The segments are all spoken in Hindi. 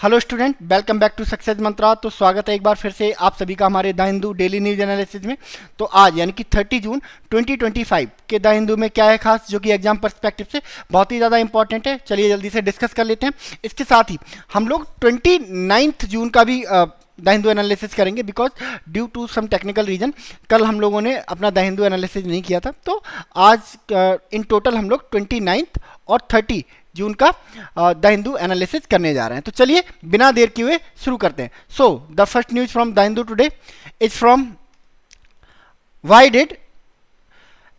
Hello student, welcome back to success Mantra. तो स्वागत है एक बार फिर से आप सभी का हमारे the Hindu daily news analysis में। तो आज यानी कि 30 जून 2025 के द हिंदू में क्या है खास, जो कि एग्जाम पर्सपेक्टिव से बहुत ही ज़्यादा इंपॉर्टेंट है। चलिए जल्दी से डिस्कस कर लेते हैं। इसके साथ ही हम लोग 29 जून का भी द हिंदू एनालिसिस करेंगे, because due to some technical reason कल हम लोगों ने अपना द हिंदू एनालिसिस नहीं किया था। तो आज इन टोटल हम लोग 29 और 30 जून का द हिंदू एनालिसिस करने जा रहे हैं। तो चलिए बिना देर किए हुए शुरू करते हैं। So the first news from the Hindu today is from why did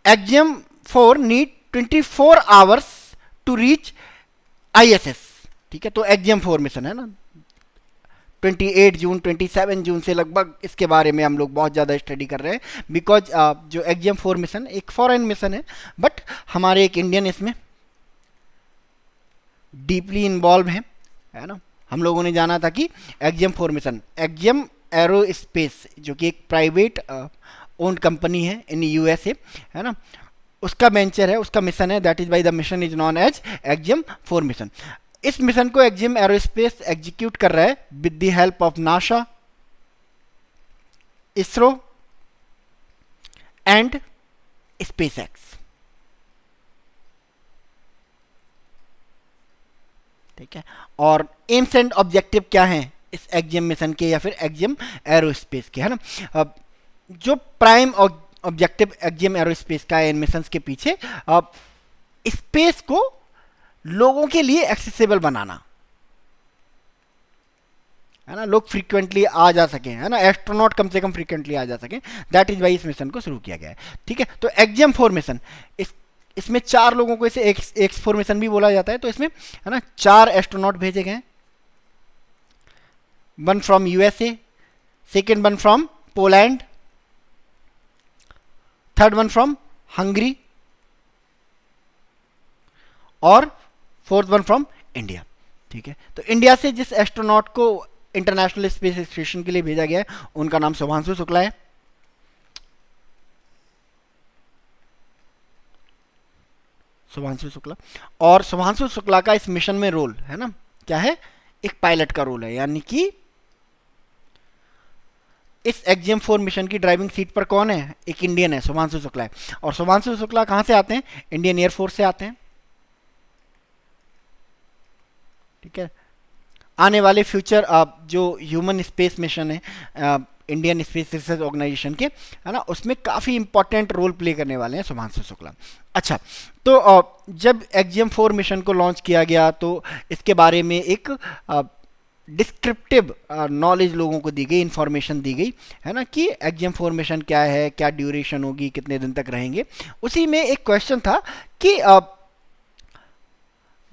Axiom 4 need 24 hours to reach ISS. ठीक है, तो एक्जियम 4 मिशन है ना, 28 जून 27 जून से लगभग इसके बारे में हम लोग बहुत ज़्यादा स्टडी कर रहे हैं। बिकॉज जो एक्जियम 4 मिशन एक फॉरेन मिशन है, बट हमारे एक इंडियन इसमें डीपली इन्वॉल्व है ना। हम लोगों ने जाना था कि एक्जियम 4 मिशन, एक्जियम एरोस्पेस जो कि एक प्राइवेट ओन्ड कंपनी है इन यूएसए, है ना, उसका वेंचर है, उसका मिशन है। That is by the mission is known as Axiom 4 mission. इस मिशन को एक्जियम एरोस्पेस एग्जीक्यूट कर रहा है with the help of NASA, ISRO and SpaceX. ठीक है, और एम्स एंड ऑब्जेक्टिव क्या हैं इस एक्जियम मिशन के या फिर एक्जियम एरोस्पेस के, है ना। जो प्राइम ऑब्जेक्टिव एक्जियम एरोस्पेस का है इन मिशंस के पीछे, स्पेस को लोगों के लिए एक्सेसिबल बनाना, है ना, लोग फ्रीक्वेंटली आ जा सकें, है ना, एस्ट्रोनॉट कम से कम फ्रीक्वेंटली आ जा सकें। दैट इज वाई इस मिशन को शुरू किया गया है। ठीक है, तो एक्जियम 4 मिशन, इसमें 4 लोगों को इसे एक्स 4 मिशन भी बोला जाता है। तो इसमें, है ना, 4 एस्ट्रोनॉट भेजे गए, 1 from USA, second 1 from Poland, third 1 from Hungary और फोर्थ 1 फ्रॉम इंडिया। ठीक है, तो इंडिया से जिस एस्ट्रोनॉट को इंटरनेशनल स्पेस स्टेशन के लिए भेजा गया है उनका नाम शुभांशु शुक्ला है। शुभांशु शुक्ला, और शुभांशु शुक्ला का इस मिशन में रोल, है ना, क्या है, एक पायलट का रोल है। यानी कि इस एक्जियम 4 मिशन की ड्राइविंग सीट पर कौन है, एक इंडियन है, शुभांशु शुक्ला है। और शुभांशु शुक्ला कहां से आते हैं, इंडियन एयरफोर्स से आते हैं। ठीक है, आने वाले फ्यूचर जो ह्यूमन स्पेस मिशन है इंडियन स्पेस रिसर्च ऑर्गेनाइजेशन के, है ना, उसमें काफ़ी इंपॉर्टेंट रोल प्ले करने वाले हैं शुभांशु शुक्ला। अच्छा, तो जब एक्जियम 4 मिशन को लॉन्च किया गया तो इसके बारे में एक डिस्क्रिप्टिव नॉलेज लोगों को दी गई, इंफॉर्मेशन दी गई, है ना, कि एक्जियम 4 मिशन क्या है, क्या ड्यूरेशन होगी, कितने दिन तक रहेंगे। उसी में एक क्वेश्चन था कि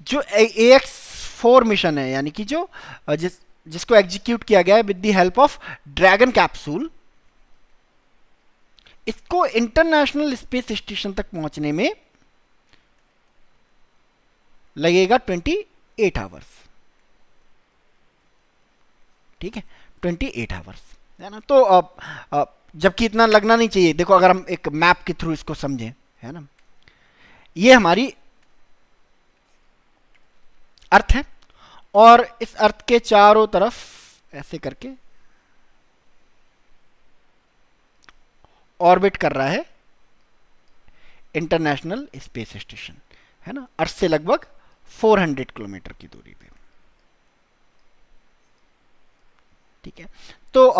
जो AX4 मिशन है, यानी कि जो जिसको एग्जीक्यूट किया गया है with the help of dragon capsule, इसको इंटरनेशनल स्पेस स्टेशन तक पहुंचने में लगेगा 28 आवर्स। ठीक है, 28 आवर्स, है ना। तो जबकि इतना लगना नहीं चाहिए। देखो, अगर हम एक मैप के थ्रू इसको समझें, है ना, ये हमारी अर्थ है और इस अर्थ के चारों तरफ ऐसे करके ऑर्बिट कर रहा है इंटरनेशनल स्पेस स्टेशन, है ना, अर्थ से लगभग 400 किलोमीटर की दूरी पे। ठीक है, तो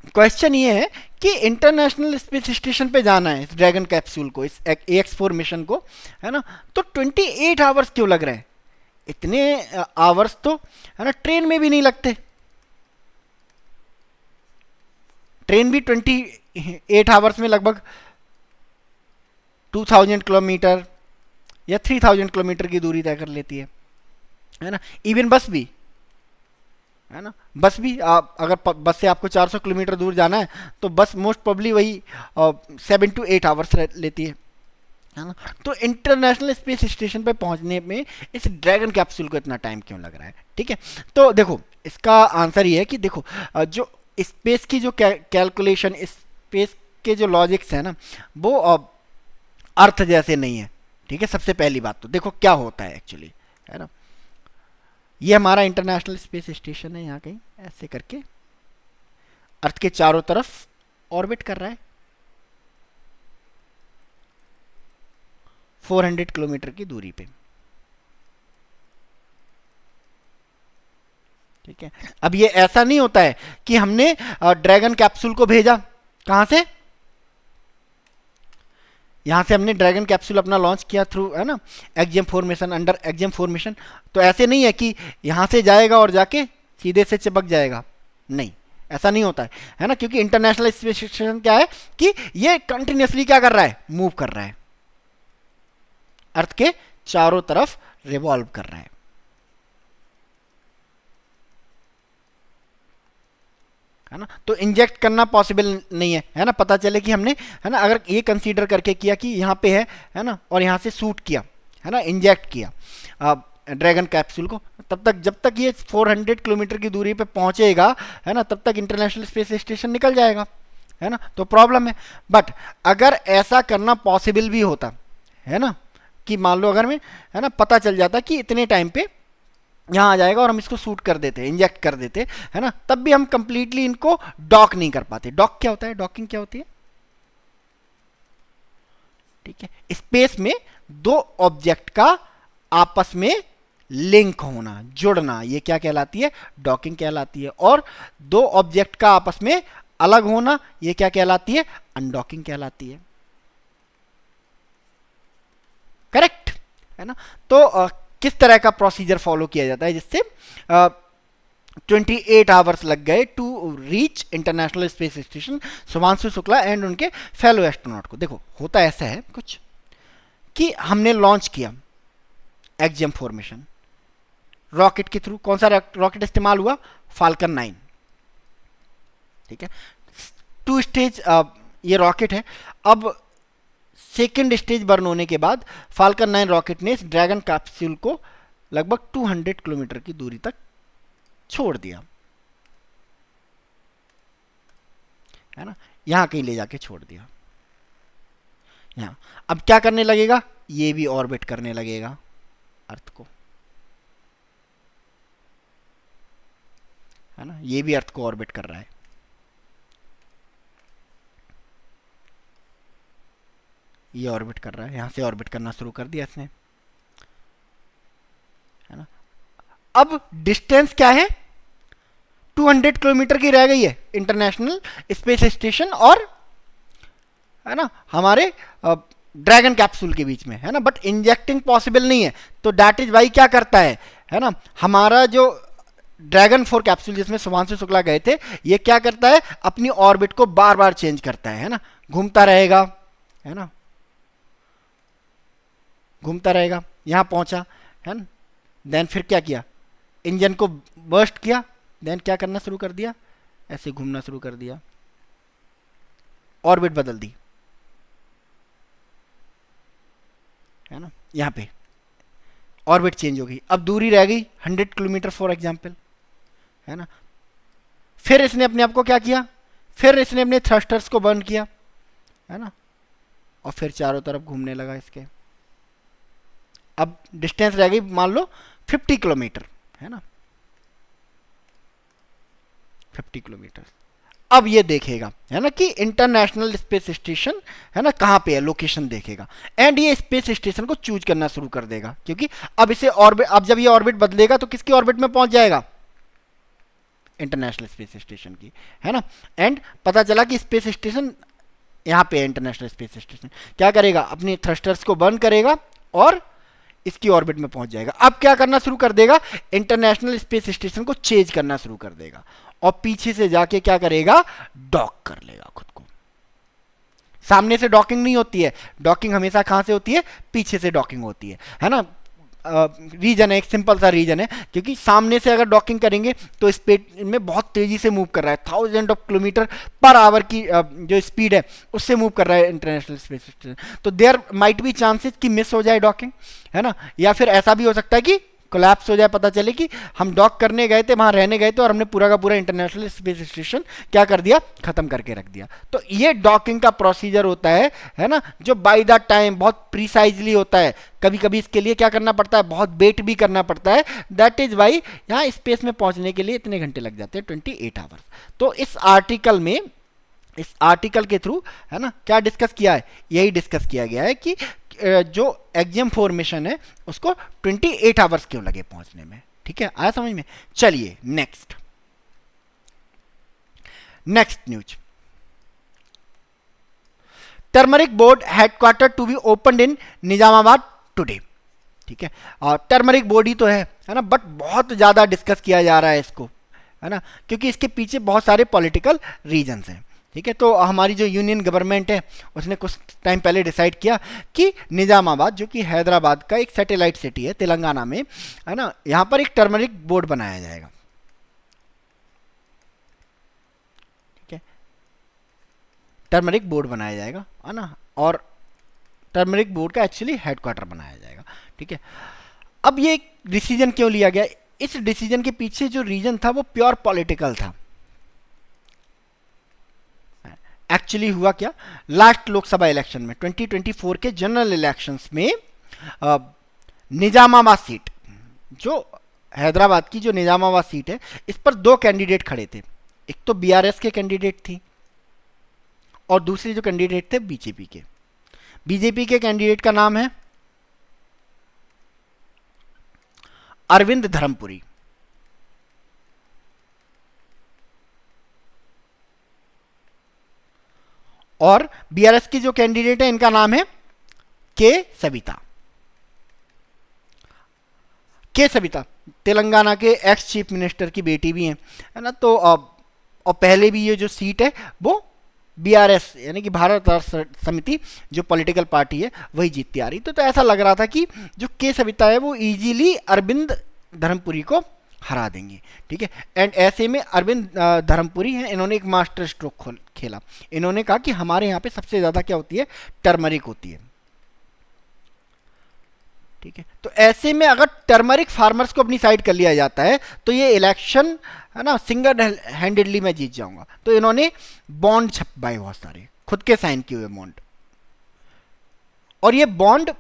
क्वेश्चन ये है कि इंटरनेशनल स्पेस स्टेशन पे जाना है इस ड्रैगन कैप्सूल को, इस AX4 मिशन को, है ना, तो 28 आवर्स क्यों लग रहे हैं। इतने आवर्स तो, है ना, ट्रेन में भी नहीं लगते। ट्रेन भी 28 आवर्स में लगभग 2000 किलोमीटर या 3000 किलोमीटर की दूरी तय कर लेती है ना। इवन बस भी, है ना, बस भी अगर बस से आपको 400 किलोमीटर दूर जाना है तो बस मोस्ट प्रोबेबली वही 7 to 8 आवर्स लेती है ना। तो इंटरनेशनल स्पेस स्टेशन पे पहुंचने में इस ड्रैगन कैप्सूल को इतना टाइम क्यों लग रहा है। ठीक है, तो देखो इसका आंसर ये है कि देखो जो स्पेस की जो कैलकुलेशन, स्पेस के जो लॉजिक्स है ना, वो अर्थ जैसे नहीं है। ठीक है, सबसे पहली बात तो देखो क्या होता है एक्चुअली, है ना। ये हमारा इंटरनेशनल स्पेस स्टेशन है, यहाँ कहीं ऐसे करके अर्थ के चारों तरफ ऑर्बिट कर रहा है 400 किलोमीटर की दूरी पे। ठीक है, अब ये ऐसा नहीं होता है कि हमने ड्रैगन कैप्सूल को भेजा, कहां से, यहां से हमने ड्रैगन कैप्सूल अपना लॉन्च किया थ्रू, है ना, axiom formation, under axiom formation. तो ऐसे नहीं है कि यहां से जाएगा और जाके सीधे से चिपक जाएगा, नहीं, ऐसा नहीं होता है ना, क्योंकि इंटरनेशनल स्पेस स्टेशन क्या है कि ये कंटिन्यूसली क्या कर रहा है, मूव कर रहा है, अर्थ के चारों तरफ रिवॉल्व कर रहा है ना। तो इंजेक्ट करना पॉसिबल नहीं है ना, पता चले कि हमने, है ना, अगर ये कंसीडर करके किया कि यहाँ पे है ना, और यहाँ से शूट किया, है ना, इंजेक्ट किया ड्रैगन कैप्सूल को, तब तक, जब तक ये 400 किलोमीटर की दूरी पे पहुंचेगा, है ना, तब तक इंटरनेशनल स्पेस स्टेशन निकल जाएगा, है ना, तो प्रॉब्लम है। बट अगर ऐसा करना पॉसिबल भी होता, है ना, कि मान लो अगर मैं, है ना, पता चल जाता कि इतने टाइम पे यहाँ आ जाएगा और हम इसको शूट कर देते, इंजेक्ट कर देते, है ना, तब भी हम कंप्लीटली इनको डॉक नहीं कर पाते। डॉक क्या होता है, डॉकिंग क्या होती है, ठीक है, स्पेस में दो ऑब्जेक्ट का आपस में लिंक होना, जुड़ना, ये क्या कहलाती है, डॉकिंग कहलाती है। और दो ऑब्जेक्ट का आपस में अलग होना, ये क्या कहलाती है, अनडॉकिंग कहलाती है। करेक्ट है ना। तो किस तरह का प्रोसीजर फॉलो किया जाता है जिससे 28 आवर्स लग गए to reach International space Station Shubhanshu Shukla and उनके फेलो एस्ट्रोनॉट को। देखो होता ऐसा है कुछ कि हमने लॉन्च किया एक्जियम फॉर्मेशन रॉकेट के थ्रू। कौन सा रॉकेट इस्तेमाल हुआ, फाल्कन 9, ठीक है, 2 स्टेज ये रॉकेट है। अब सेकेंड स्टेज बर्न होने के बाद फाल्कन 9 रॉकेट ने इस ड्रैगन कैप्सूल को लगभग 200 किलोमीटर की दूरी तक छोड़ दिया, है ना, यहां कहीं ले जाके छोड़ दिया यहां। अब क्या करने लगेगा, ये भी ऑर्बिट करने लगेगा अर्थ को, है ना, ये भी अर्थ को ऑर्बिट कर रहा है। ये ऑर्बिट कर रहा है, यहां से ऑर्बिट करना शुरू कर दिया इसने, है ना। अब डिस्टेंस क्या है, 200 किलोमीटर की रह गई है इंटरनेशनल स्पेस स्टेशन और, है ना, हमारे ड्रैगन कैप्सूल के बीच में, है ना। बट इंजेक्टिंग पॉसिबल नहीं है, तो दैट इज वाई क्या करता है ना, हमारा जो ड्रैगन 4 कैप्सूल जिसमें शुभांशु शुक्ला गए थे, ये क्या करता है, अपनी ऑर्बिट को बार बार चेंज करता है ना, घूमता रहेगा, है ना, घूमता रहेगा, यहां पहुंचा, है ना, देन फिर क्या किया, इंजन को बर्स्ट किया, देन क्या करना शुरू कर दिया, ऐसे घूमना शुरू कर दिया, ऑर्बिट बदल दी, है ना, यहां पे ऑर्बिट चेंज हो गई। अब दूरी रह गई 100 किलोमीटर फॉर एग्जाम्पल, है ना। फिर इसने अपने आप को क्या किया, फिर इसने अपने थ्रस्टर्स को बर्न किया, है ना, और फिर चारों तरफ घूमने लगा इसके। अब डिस्टेंस रह गई मान लो 50 किलोमीटर, है ना, 50 किलोमीटर। अब ये देखेगा, है ना, कि इंटरनेशनल स्पेस स्टेशन, है ना, कहां पे है, लोकेशन देखेगा, एंड ये स्पेस स्टेशन को चूज करना शुरू कर देगा, क्योंकि अब इसे ऑर्बिट, अब जब ये ऑर्बिट बदलेगा तो किसकी ऑर्बिट में पहुंच जाएगा, इंटरनेशनल स्पेस स्टेशन की, है ना। एंड पता चला कि स्पेस स्टेशन यहां पे है, इंटरनेशनल स्पेस स्टेशन क्या करेगा, अपने थ्रस्टर्स को बर्न करेगा और इसकी ऑर्बिट में पहुंच जाएगा। अब क्या करना शुरू कर देगा, इंटरनेशनल स्पेस स्टेशन को चेंज करना शुरू कर देगा और पीछे से जाके क्या करेगा, डॉक कर लेगा खुद को। सामने से डॉकिंग नहीं होती है, डॉकिंग हमेशा कहां से होती है, पीछे से डॉकिंग होती है ना। रीजन है, एक सिंपल सा रीजन है, क्योंकि सामने से अगर डॉकिंग करेंगे तो स्पीड में बहुत तेजी से मूव कर रहा है, 1000 किलोमीटर पर आवर की जो स्पीड है उससे मूव कर रहा है इंटरनेशनल स्पेस स्टेशन। तो देयर माइट बी चांसेस कि मिस हो जाए डॉकिंग, है ना, या फिर ऐसा भी हो सकता है कि कोलैप्स हो जाए, पता चले कि हम डॉक करने गए थे, वहां रहने गए थे और हमने पूरा का पूरा इंटरनेशनल स्पेस स्टेशन क्या कर दिया, खत्म करके रख दिया। तो ये डॉकिंग का प्रोसीजर होता है ना, जो बाय द टाइम बहुत प्रिसाइजली होता है। कभी कभी इसके लिए क्या करना पड़ता है, बहुत वेट भी करना पड़ता है। दैट इज वाई यहाँ स्पेस में पहुंचने के लिए इतने घंटे लग जाते हैं, 28 आवर्स। तो इस आर्टिकल के थ्रू है ना क्या डिस्कस किया है, यही डिस्कस किया गया है कि जो एक्जियम फॉर्मेशन है उसको 28 आवर्स क्यों लगे पहुंचने में। ठीक है, आया समझ में। चलिए next news. Turmeric board headquarter to be opened in Nizamabad today. ठीक है, और टर्मरिक बोर्ड ही तो है ना, बट बहुत ज्यादा डिस्कस किया जा रहा है इसको, है ना, क्योंकि इसके पीछे बहुत सारे पॉलिटिकल रीजंस हैं। ठीक है, तो हमारी जो यूनियन गवर्नमेंट है उसने कुछ टाइम पहले डिसाइड किया कि निजामाबाद, जो कि हैदराबाद का एक सैटेलाइट सिटी है तेलंगाना में, है ना, यहाँ पर एक टर्मरिक बोर्ड बनाया जाएगा। ठीक है, टर्मरिक बोर्ड बनाया जाएगा, है ना, और टर्मरिक बोर्ड का एक्चुअली हेडक्वार्टर बनाया जाएगा। ठीक है, अब ये डिसीजन क्यों लिया गया, इस डिसीजन के पीछे जो रीजन था वो प्योर पॉलिटिकल था। एक्चुअली हुआ क्या, लास्ट लोकसभा इलेक्शन में 2024 के जनरल इलेक्शंस में निजामाबाद सीट, जो हैदराबाद की जो निजामाबाद सीट है, इस पर दो कैंडिडेट खड़े थे। एक तो बीआरएस के कैंडिडेट थी और दूसरे जो कैंडिडेट थे बीजेपी के। बीजेपी के कैंडिडेट का नाम है अरविंद धर्मपुरी, और बीआरएस की जो कैंडिडेट है इनका नाम है के सविता। के सविता तेलंगाना के एक्स चीफ मिनिस्टर की बेटी भी हैं, है ना। तो और पहले भी ये जो सीट है वो बीआरएस यानी कि भारत राष्ट्र समिति जो पॉलिटिकल पार्टी है वही जीतती आ रही। तो ऐसा लग रहा था कि जो के सविता है वो इजीली अरविंद धर्मपुरी को हरा देंगे। ठीक है, एंड ऐसे में अरविंद धर्मपुरी हैं, इन्होंने एक मास्टर स्ट्रोक खेला। इन्होंने कहा कि हमारे यहाँ पे सबसे ज्यादा क्या होती है, टर्मरिक होती है। ठीक है, तो ऐसे में अगर टर्मरिक फार्मर्स को अपनी साइड कर लिया जाता है तो ये इलेक्शन है ना सिंगल हैंडेडली मैं जीत जाऊंगा। तो इन्होंने बॉन्ड छपवाए बहुत सारे, खुद के साइन किए हुए बॉन्ड, और ये बॉन्ड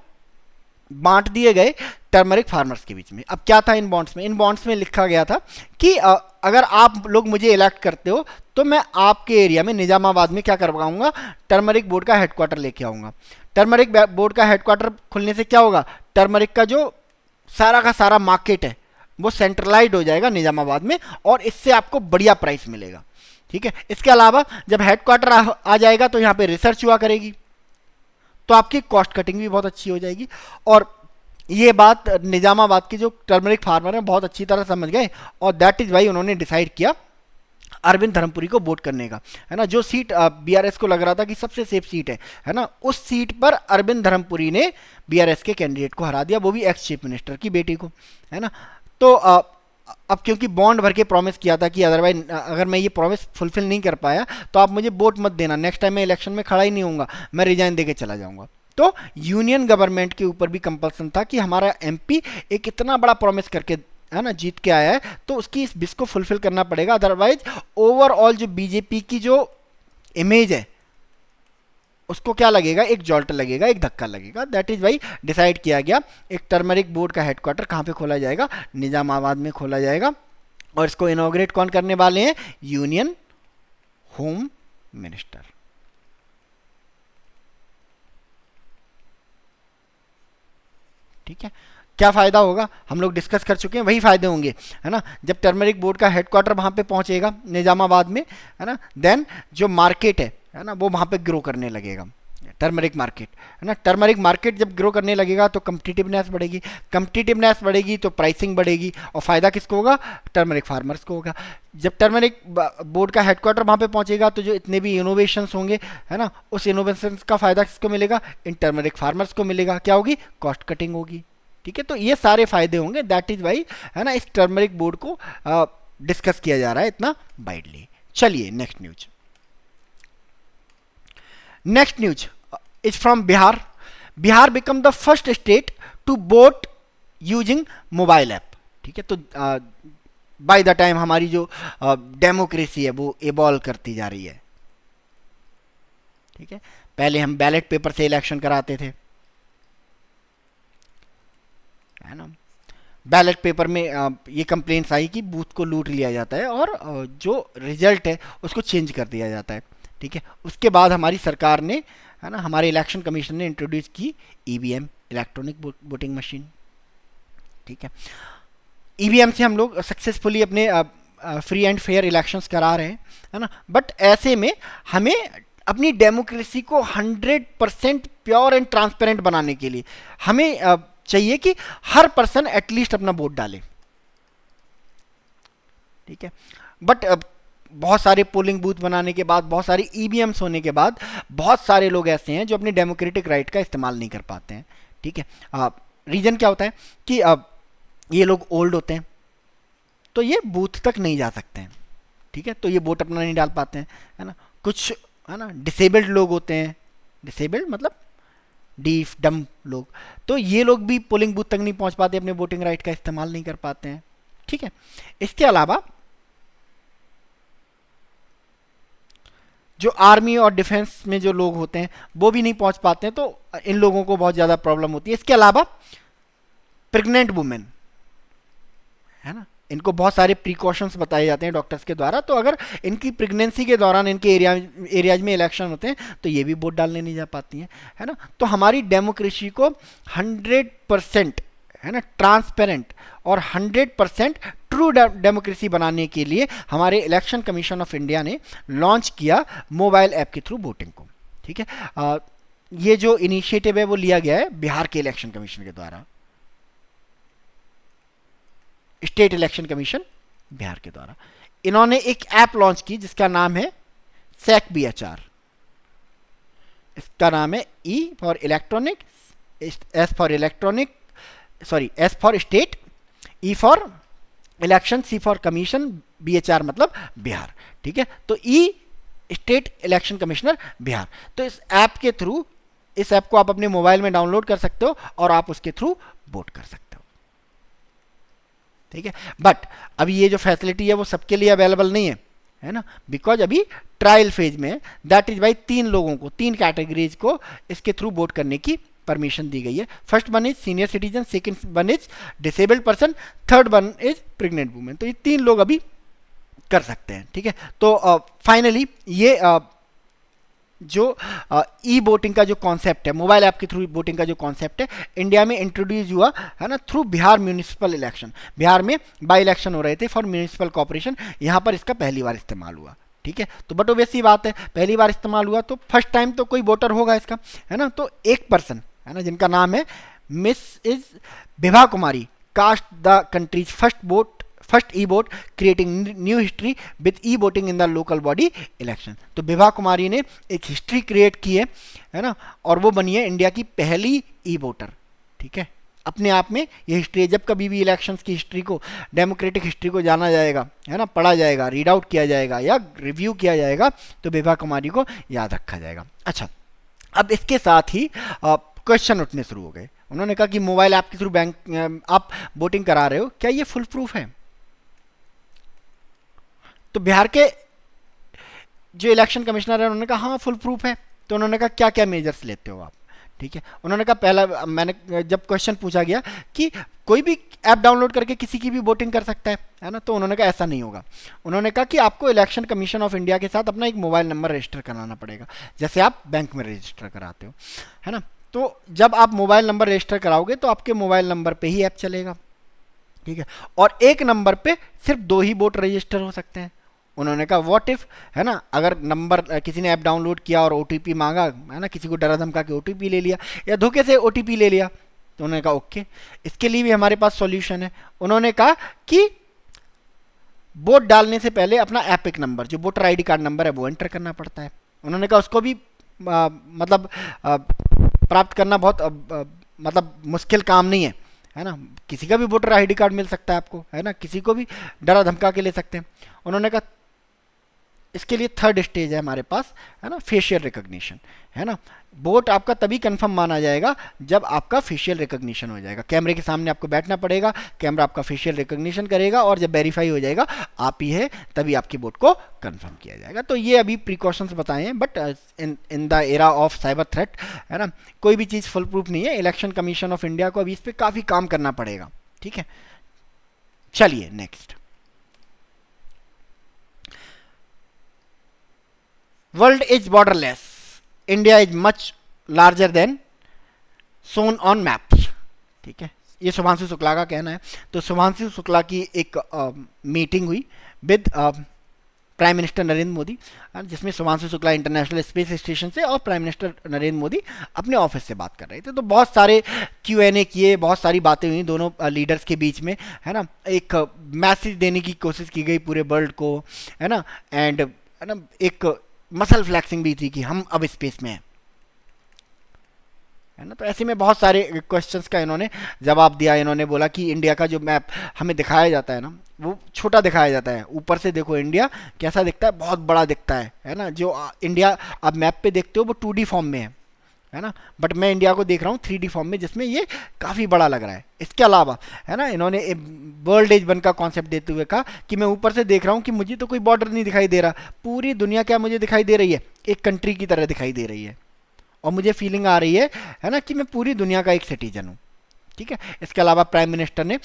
बांट दिए गए टर्मरिक फार्मर्स के बीच में। अब क्या था इन बॉन्ड्स में, इन बॉन्ड्स में लिखा गया था कि अगर आप लोग मुझे इलेक्ट करते हो तो मैं आपके एरिया में निजामाबाद में क्या करवाऊंगा, टर्मरिक बोर्ड का हेडक्वार्टर लेके आऊंगा। टर्मरिक बोर्ड का हेडक्वार्टर खुलने से क्या होगा, टर्मरिक का जो सारा का सारा मार्केट है वो सेंट्रलाइज हो जाएगा निजामाबाद में, और इससे आपको बढ़िया प्राइस मिलेगा। ठीक है, इसके अलावा जब हेडक्वार्टर आ जाएगा तो यहाँ पे रिसर्च हुआ करेगी, तो आपकी कॉस्ट कटिंग भी बहुत अच्छी हो जाएगी। और ये बात निजामाबाद के जो टर्मरिक फार्मर हैं बहुत अच्छी तरह समझ गए, और दैट इज वाई उन्होंने डिसाइड किया अरविंद धर्मपुरी को वोट करने का, है ना। जो सीट बीआरएस को लग रहा था कि सबसे सेफ सीट है ना, उस सीट पर अरविंद धर्मपुरी ने बीआरएस के कैंडिडेट को हरा दिया, वो भी एक्स चीफ मिनिस्टर की बेटी को, है ना। तो अब क्योंकि बॉन्ड भर के प्रॉमिस किया था कि अदरवाइज अगर मैं ये प्रॉमिस फुलफिल नहीं कर पाया तो आप मुझे वोट मत देना, नेक्स्ट टाइम मैं इलेक्शन में खड़ा ही नहीं होऊंगा, मैं रिजाइन देके चला जाऊंगा। तो यूनियन गवर्नमेंट के ऊपर भी कंपल्सन था कि हमारा एमपी एक इतना बड़ा प्रॉमिस करके है ना जीत के आया है, तो उसकी इस बिस को फुलफिल करना पड़ेगा, अदरवाइज ओवरऑल जो बीजेपी की जो इमेज है उसको क्या लगेगा, एक जॉल्ट लगेगा, एक धक्का लगेगा। दैट इज वाई डिसाइड किया गया एक टर्मरिक बोर्ड का हेडक्वार्टर कहाँ पे खोला जाएगा, निजामाबाद में खोला जाएगा, और इसको इनॉग्रेट कौन करने वाले हैं, यूनियन होम मिनिस्टर। ठीक है, क्या फायदा होगा हम लोग डिस्कस कर चुके हैं, वही फायदे होंगे, है ना। जब टर्मरिक बोर्ड का हेडक्वार्टर वहां पे पहुंचेगा निजामाबाद में, है ना, देन जो मार्केट है ना वो वहां पे ग्रो करने लगेगा, टर्मरिक मार्केट, है ना। टर्मरिक मार्केट जब ग्रो करने लगेगा तो कम्पिटिटिवनेस बढ़ेगी, कम्पिटिटिवनेस बढ़ेगी तो प्राइसिंग बढ़ेगी, और फायदा किसको होगा, टर्मरिक फार्मर्स को होगा। जब टर्मरिक बोर्ड का हेडक्वार्टर वहां पे पहुंचेगा तो जो इतने भी इनोवेशंस होंगे, है ना, उस इनोवेशंस का फायदा किसको मिलेगा, इन टर्मरिक फार्मर्स को मिलेगा। क्या होगी, कॉस्ट कटिंग होगी। ठीक है, तो ये सारे फायदे होंगे, दैट इज वाई है ना इस टर्मरिक बोर्ड को डिस्कस किया जा रहा है इतना वाइडली। चलिए next news. Next news is from Bihar. Bihar become the first state to vote using mobile app. ठीक है, तो बाय द टाइम हमारी जो डेमोक्रेसी है वो इवॉल्व करती जा रही है। ठीक है, पहले हम बैलेट पेपर से इलेक्शन कराते थे, है ना। बैलेट पेपर में ये कंप्लेंट्स आई कि बूथ को लूट लिया जाता है और जो रिजल्ट है उसको चेंज कर दिया जाता है। ठीक है, उसके बाद हमारी सरकार ने, है ना, हमारे इलेक्शन कमीशन ने इंट्रोड्यूस की ईवीएम, इलेक्ट्रॉनिक वोटिंग मशीन। ठीक है, ईवीएम से हम लोग सक्सेसफुली अपने फ्री एंड फेयर इलेक्शंस करा रहे हैं, है ना। बट ऐसे में हमें अपनी डेमोक्रेसी को 100% प्योर एंड ट्रांसपेरेंट बनाने के लिए हमें चाहिए कि हर पर्सन एटलीस्ट अपना वोट डाले। ठीक है, बट बहुत सारे पोलिंग बूथ बनाने के बाद, बहुत सारे ईवीएम्स होने के बाद, बहुत सारे लोग ऐसे हैं जो अपने डेमोक्रेटिक राइट का इस्तेमाल नहीं कर पाते हैं। ठीक है, रीजन क्या होता है कि ये लोग ओल्ड होते हैं तो ये बूथ तक नहीं जा सकते हैं। ठीक है, तो ये वोट अपना नहीं डाल पाते हैं, है ना। कुछ, है ना, डिसेबल्ड लोग होते हैं, डिसेबल्ड मतलब डीफ डम लोग, तो ये लोग भी पोलिंग बूथ तक नहीं पहुंच पाते, अपने वोटिंग राइट का इस्तेमाल नहीं कर पाते हैं। ठीक है, इसके अलावा जो आर्मी और डिफेंस में जो लोग होते हैं वो भी नहीं पहुंच पाते हैं, तो इन लोगों को बहुत ज़्यादा प्रॉब्लम होती है। इसके अलावा प्रेग्नेंट वुमेन, है ना, इनको बहुत सारे प्रिकॉशंस बताए जाते हैं डॉक्टर्स के द्वारा, तो अगर इनकी प्रेगनेंसी के दौरान इनके एरियाज में इलेक्शन होते हैं तो ये भी वोट डालने नहीं जा पाती हैं, है ना। तो हमारी डेमोक्रेसी को 100%, है ना, ट्रांसपेरेंट और 100% ट्रू डेमोक्रेसी बनाने के लिए हमारे इलेक्शन कमीशन ऑफ इंडिया ने लॉन्च किया मोबाइल ऐप के थ्रू वोटिंग को। ठीक है, ये जो इनिशिएटिव है वो लिया गया है बिहार के इलेक्शन कमीशन के द्वारा, स्टेट इलेक्शन कमीशन बिहार के द्वारा। इन्होंने एक ऐप लॉन्च की जिसका नाम है सैक BHR। इसका नाम है E for electronic, S for electronic, sorry, S for state, E for election, C for commission, BHR मतलब बिहार। ठीक है, तो E state election commissioner Bihar. तो इस ऐप के थ्रू, इस ऐप को आप अपने मोबाइल में डाउनलोड कर सकते हो और आप उसके थ्रू वोट कर सकते हो। ठीक है, बट अभी ये जो फैसिलिटी है वो सबके लिए अवेलेबल नहीं है ना, बिकॉज अभी ट्रायल फेज में है। दैट इज बाई 3 लोगों को, 3 कैटेगरीज को इसके थ्रू वोट करने की परमिशन दी गई है। First one is senior citizen, second one is disabled person, third one is pregnant women. तो ये 3 लोग अभी कर सकते हैं। ठीक है, तो फाइनली ये जो ई वोटिंग का जो कॉन्सेप्ट है, मोबाइल ऐप के थ्रू वोटिंग का जो कॉन्सेप्ट है, इंडिया में इंट्रोड्यूस हुआ, है ना, through Bihar municipal election. Bihar में बाई इलेक्शन हो रहे थे फॉर म्यूनिसिपल कॉर्पोरेशन, यहाँ पर इसका पहली बार इस्तेमाल हुआ। ठीक है, तो बट ओबियस सी बात है, पहली बार इस्तेमाल हुआ तो फर्स्ट टाइम तो कोई वोटर होगा इसका, है ना। तो एक पर्सन, है ना, जिनका नाम है miss is Vibha Kumari, cast the country's first e vote creating new history with e voting in the local body election. तो विभा कुमारी ने एक हिस्ट्री क्रिएट की है ना, और वो बनी है इंडिया की पहली ई वोटर। ठीक है, अपने आप में ये हिस्ट्री है। जब कभी भी इलेक्शंस की हिस्ट्री को, डेमोक्रेटिक हिस्ट्री को जाना जाएगा, है ना, पढ़ा जाएगा, रीड आउट किया जाएगा या रिव्यू किया जाएगा, तो विभा कुमारी को याद रखा जाएगा। अच्छा, अब इसके साथ ही क्वेश्चन उठने शुरू हो गए। उन्होंने कहा कि मोबाइल ऐप के थ्रू बैंक आप वोटिंग करा रहे हो, क्या ये फुल प्रूफ है? तो बिहार के जो इलेक्शन कमिश्नर है उन्होंने कहा हाँ फुल प्रूफ है। तो उन्होंने कहा क्या क्या मेजर्स लेते हो आप? ठीक है, उन्होंने कहा पहला, मैंने जब क्वेश्चन पूछा गया कि कोई भी ऐप डाउनलोड करके किसी की भी वोटिंग कर सकता है ना, तो उन्होंने कहा ऐसा नहीं होगा। उन्होंने कहा कि आपको इलेक्शन कमीशन ऑफ इंडिया के साथ अपना एक मोबाइल नंबर रजिस्टर कराना पड़ेगा, जैसे आप बैंक में रजिस्टर कराते हो, है ना। तो जब आप मोबाइल नंबर रजिस्टर कराओगे तो आपके मोबाइल नंबर पे ही ऐप चलेगा। ठीक है, और एक नंबर पे सिर्फ 2 ही वोट रजिस्टर हो सकते हैं। उन्होंने कहा व्हाट इफ, है ना, अगर नंबर किसी ने ऐप डाउनलोड किया और ओटीपी मांगा, है ना, किसी को डरा धमका के ओटीपी ले लिया या धोखे से ओटीपी ले लिया, तो उन्होंने कहा ओके, इसके लिए भी हमारे पास सॉल्यूशन है। उन्होंने कहा कि वोट डालने से पहले अपना एपिक नंबर, जो वोटर आईडी कार्ड नंबर है, वो एंटर करना पड़ता है। उन्होंने कहा उसको भी मतलब प्राप्त करना बहुत मतलब मुश्किल काम नहीं है ना, किसी का भी वोटर आईडी कार्ड मिल सकता है आपको, है ना, किसी को भी डरा धमका के ले सकते हैं। उन्होंने कहा इसके लिए थर्ड स्टेज है हमारे पास, है ना, फेशियल रिकॉग्निशन, है ना। बोट आपका तभी कंफर्म माना जाएगा जब आपका फेशियल रिकॉग्निशन हो जाएगा, कैमरे के सामने आपको बैठना पड़ेगा, कैमरा आपका फेशियल रिकॉग्निशन करेगा और जब वेरीफाई हो जाएगा आप ही है, तभी आपकी बोट को कंफर्म किया जाएगा। तो ये अभी प्रिकॉशंस बताए हैं, but in the era of cyber threat, है ना, कोई भी चीज़ फुल प्रूफ नहीं है। इलेक्शन कमीशन ऑफ इंडिया को अभी इस पर काफ़ी काम करना पड़ेगा, ठीक है। चलिए next, world is borderless, India is much larger than shown on maps, ठीक है। ये शुभांशु शुक्ला का कहना है। तो शुभांशु शुक्ला की एक मीटिंग हुई with prime minister Narendra Modi, जिसमें Shubhanshu Shukla international space station से और प्राइम मिनिस्टर नरेंद्र मोदी अपने ऑफिस से बात कर रहे थे। तो बहुत सारे Q&A किए, बहुत सारी बातें हुई दोनों लीडर्स के बीच में, है ना। एक मैसेज देने की कोशिश की गई पूरे वर्ल्ड को, है ना, एंड है ना एक मसल फ्लैक्सिंग भी थी कि हम अब स्पेस में हैं, है ना। तो ऐसे में बहुत सारे क्वेश्चंस का इन्होंने जवाब दिया। इन्होंने बोला कि इंडिया का जो मैप हमें दिखाया जाता है ना, वो छोटा दिखाया जाता है। ऊपर से देखो इंडिया कैसा दिखता है, बहुत बड़ा दिखता है ना। जो इंडिया आप मैप पे देखते हो वो 2D फॉर्म में है ना, बट मैं इंडिया को देख रहा हूँ 3D फॉर्म में, जिसमें ये काफ़ी बड़ा लग रहा है। इसके अलावा, है ना, इन्होंने वर्ल्ड एज 1 का कॉन्सेप्ट देते हुए कहा कि मैं ऊपर से देख रहा हूँ कि मुझे तो कोई बॉर्डर नहीं दिखाई दे रहा, पूरी दुनिया क्या मुझे दिखाई दे रही है, एक कंट्री की तरह दिखाई दे रही है, और मुझे फीलिंग आ रही है ना, कि मैं पूरी दुनिया का एक सिटीजन हूँ, ठीक है। इसके अलावा प्राइम मिनिस्टर ने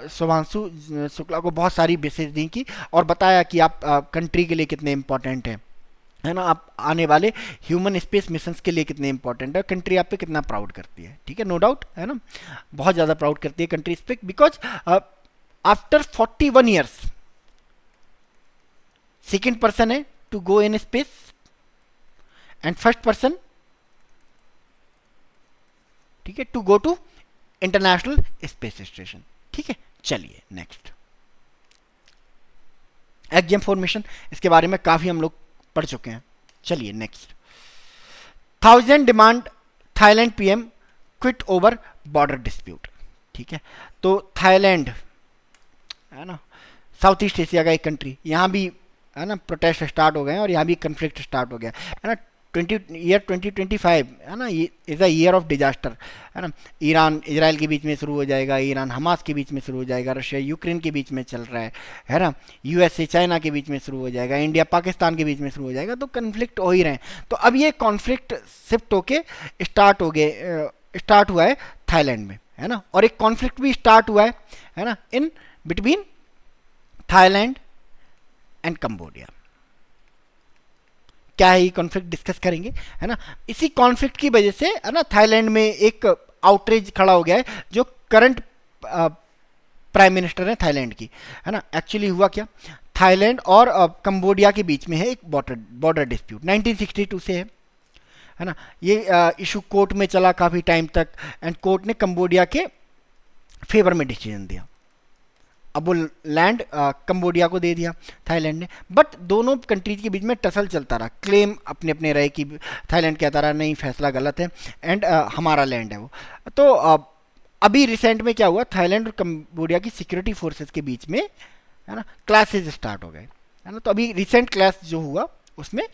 शुभांशु शुक्ला को बहुत सारी मैसेज दी की और बताया कि आप कंट्री के लिए कितने इंपॉर्टेंट हैं, है ना, आप आने वाले ह्यूमन स्पेस मिशंस के लिए कितने इंपॉर्टेंट है, कंट्री आप पे कितना प्राउड करती है, ठीक है। नो डाउट, है ना, बहुत ज़्यादा प्राउड करती है कंट्री इस पे, because after 41 years second person है to go in space and first person, ठीक है, to go to international space station, ठीक है। चलिए नेक्स्ट, एक्जियम फॉर्मेशन, इसके बारे में काफी हम लोग पढ़ चुके हैं। चलिए next, 1000 demand Thailand PM quit over border dispute, ठीक है। तो थाईलैंड, है ना, साउथ ईस्ट एशिया का एक कंट्री, यहाँ भी, है ना, प्रोटेस्ट स्टार्ट हो गए हैं और यहाँ भी कन्फ्लिक्ट स्टार्ट हो गया, है ना। 2025, है ना, is a year of disaster, है ना। ईरान इजराइल के बीच में शुरू हो जाएगा, ईरान हमास के बीच में शुरू हो जाएगा, रशिया यूक्रेन के बीच में चल रहा है ना, यूएसए चाइना के बीच में शुरू हो जाएगा, इंडिया पाकिस्तान के बीच में शुरू हो जाएगा। तो कन्फ्लिक्ट हो ही रहे हैं। तो अब ये कॉन्फ्लिक्ट शिफ्ट होके स्टार्ट हुआ है थाईलैंड में, है ना, और एक कॉन्फ्लिक्ट भी स्टार्ट हुआ है ना, in between Thailand and Cambodia. क्या है ये कॉन्फ्लिक्ट, डिस्कस करेंगे, है ना। इसी कॉन्फ्लिक्ट की वजह से, है ना, थाईलैंड में एक आउटरीच खड़ा हो गया है, जो करंट प्राइम मिनिस्टर है थाईलैंड की, है ना। एक्चुअली हुआ क्या, थाईलैंड और कंबोडिया के बीच में है एक बॉर्डर डिस्प्यूट, 1962 से है ना। ये इशू कोर्ट में चला काफ़ी टाइम तक, एंड कोर्ट ने कंबोडिया के फेवर में डिसीजन दिया। अब वो लैंड कंबोडिया को दे दिया थाईलैंड ने, बट दोनों कंट्रीज के बीच में टसल चलता रहा, क्लेम अपने अपने रहे कि थाईलैंड कहता रहा नहीं फैसला गलत है, एंड हमारा लैंड है वो। तो अभी रिसेंट में क्या हुआ, थाईलैंड और कंबोडिया की सिक्योरिटी फोर्सेस के बीच में, है ना, क्लैशेज स्टार्ट हो गए, है ना। तो अभी रिसेंट क्लैश जो हुआ उसमें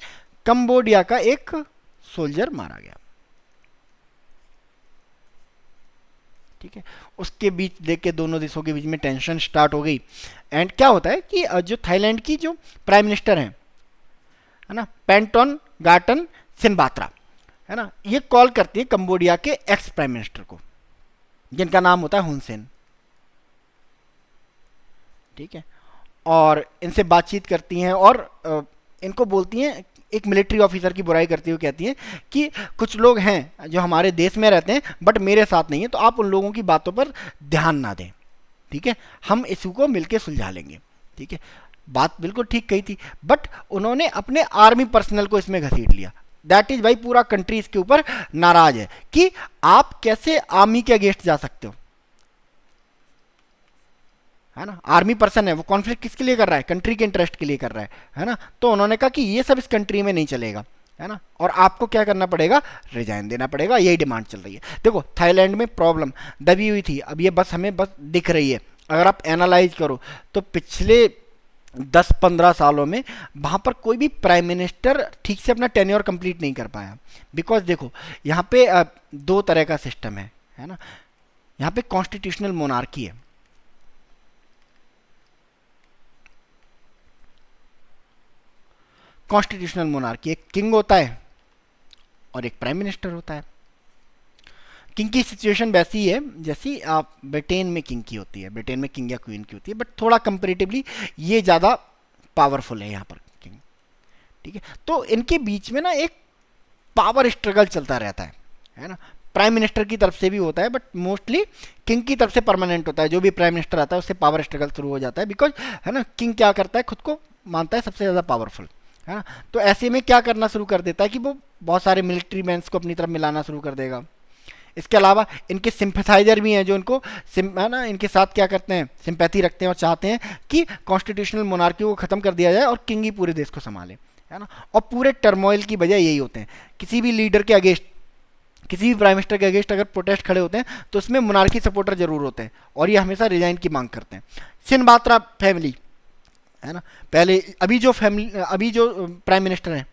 कंबोडिया का एक सोल्जर मारा गया, ठीक है। उसके बीच देख के दोनों देशों के बीच में टेंशन स्टार्ट हो गई। एंड क्या होता है कि जो थाईलैंड की जो प्राइम मिनिस्टर हैं, है ना, पेंटोन गाटन सिनबात्रा, है ना, ये कॉल करती है कंबोडिया के एक्स प्राइम मिनिस्टर को, जिनका नाम होता है हुन सेन, ठीक है। और इनसे बातचीत करती हैं और इनको बोलती हैं, एक मिलिट्री ऑफिसर की बुराई करती हुई कहती हैं कि कुछ लोग हैं जो हमारे देश में रहते हैं बट मेरे साथ नहीं है, तो आप उन लोगों की बातों पर ध्यान ना दें, ठीक है, हम इशू को मिलकर सुलझा लेंगे, ठीक है। बात बिल्कुल ठीक कही थी, बट उन्होंने अपने आर्मी पर्सनल को इसमें घसीट लिया। दैट इज भाई पूरा कंट्री इसके ऊपर नाराज है कि आप कैसे आर्मी के अगेंस्ट जा सकते हो, है ना। आर्मी पर्सन है, वो कॉन्फ्लिक्ट किसके लिए कर रहा है, कंट्री के इंटरेस्ट के लिए कर रहा है ना। तो उन्होंने कहा कि ये सब इस कंट्री में नहीं चलेगा, है ना, और आपको क्या करना पड़ेगा, रिजाइन देना पड़ेगा। यही डिमांड चल रही है। देखो थाईलैंड में प्रॉब्लम दबी हुई थी, अब ये बस हमें बस दिख रही है। अगर आप एनालाइज करो तो पिछले 10-15 सालों में वहाँ पर कोई भी प्राइम मिनिस्टर ठीक से अपना टेन्योर कंप्लीट नहीं कर पाया। बिकॉज देखो यहाँ पे दो तरह का सिस्टम है ना। यहाँ पे कॉन्स्टिट्यूशनल मोनार्की है, कॉन्स्टिट्यूशनल मोनार्की, एक किंग होता है और एक प्राइम मिनिस्टर होता है। किंग की सिचुएशन वैसी है जैसी आप ब्रिटेन में किंग की होती है, ब्रिटेन में किंग या क्वीन की होती है, बट थोड़ा कंपेरेटिवली ये ज़्यादा पावरफुल है यहाँ पर किंग। ठीक है, तो इनके बीच में ना एक पावर स्ट्रगल चलता रहता है ना। प्राइम मिनिस्टर की तरफ से भी होता है, बट मोस्टली किंग की तरफ से परमानेंट होता है। जो भी प्राइम मिनिस्टर आता है उससे पावर स्ट्रगल शुरू हो जाता है, बिकॉज है ना किंग क्या करता है, खुद को मानता है सबसे ज़्यादा पावरफुल, है ना। तो ऐसे में क्या करना शुरू कर देता है कि वो बहुत सारे मिलिट्री मैंस को अपनी तरफ मिलाना शुरू कर देगा। इसके अलावा इनके सिंपथाइजर भी हैं जो इनको है ना इनके साथ क्या करते हैं, सिंपैथी रखते हैं और चाहते हैं कि कॉन्स्टिट्यूशनल मोनार्की को ख़त्म कर दिया जाए और किंग ही पूरे देश को संभाले, है ना। और पूरे टर्मोइल की वजह यही होते हैं, किसी भी लीडर के अगेंस्ट, किसी भी प्राइम मिनिस्टर के अगेंस्ट अगर प्रोटेस्ट खड़े होते हैं तो उसमें मोनार्की सपोर्टर जरूर होते हैं और ये हमेशा रिजाइन की मांग करते हैं। सिनबात्रा फैमिली, है ना, पहले अभी जो प्राइम मिनिस्टर हैं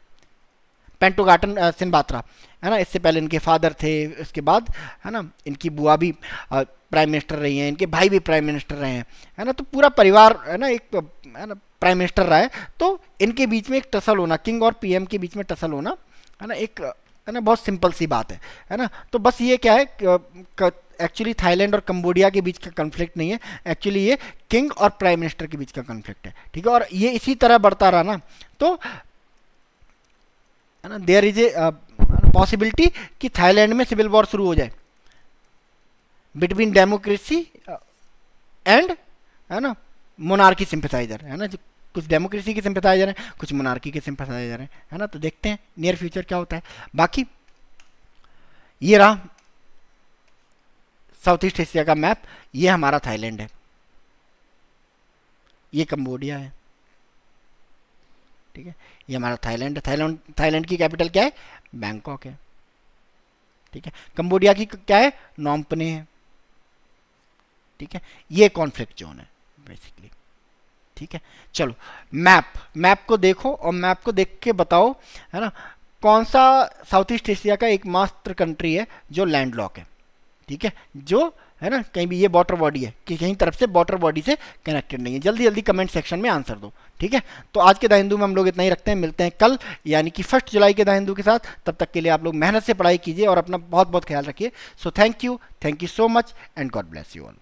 पेंटोगाटन सिनबात्रा, है ना, इससे पहले इनके फादर थे, इसके बाद है ना इनकी बुआ भी प्राइम मिनिस्टर रही हैं, इनके भाई भी प्राइम मिनिस्टर रहे हैं, है ना। तो पूरा परिवार है ना एक है ना प्राइम मिनिस्टर रहा है। तो इनके बीच में एक टसल होना, किंग और पीएम के बीच में टसल होना, है ना, एक है ना बहुत सिंपल सी बात है ना। तो बस ये क्या है, एक्चुअली थाईलैंड और कंबोडिया के बीच का कॉन्फ्लिक्ट नहीं है, एक्चुअली ये किंग और प्राइम मिनिस्टर के बीच का कॉन्फ्लिक्ट है। ठीक है, और ये इसी तरह बढ़ता रहा ना तो है ना देयर इज ए पॉसिबिलिटी कि थाईलैंड में सिविल वॉर शुरू हो जाए बिटवीन डेमोक्रेसी एंड है ना मोनार्की सिंपथाइजर, है ना। जो कुछ डेमोक्रेसी के सिंपथाइजर हैं, कुछ मोनार्की के सिंपथाइजर हैं, है ना। तो देखते हैं नियर फ्यूचर क्या होता है। बाकी ये रहा साउथ ईस्ट एशिया का मैप, ये हमारा थाईलैंड है, ये कंबोडिया है, ठीक है, ये हमारा थाईलैंड है। थाईलैंड की कैपिटल क्या है, बैंकॉक है, ठीक है। कंबोडिया की क्या है, नोमपने है, ठीक है। ये कॉन्फ्लिक्ट जोन है बेसिकली, ठीक है। चलो मैप को देखो और मैप को देख के बताओ, है ना, कौन सा साउथ ईस्ट एशिया का एकमात्र कंट्री है जो लैंड लॉक है, ठीक है, जो है ना कहीं भी ये वाटर बॉडी है कि कहीं तरफ से वाटर बॉडी से कनेक्टेड नहीं है। जल्दी जल्दी कमेंट सेक्शन में आंसर दो, ठीक है। तो आज के द हिंदू में हम लोग इतना ही रखते हैं, मिलते हैं कल यानी कि 1 जुलाई के द हिंदू के साथ। तब तक के लिए आप लोग मेहनत से पढ़ाई कीजिए और अपना बहुत बहुत ख्याल रखिए। So thank you so much and God bless you all.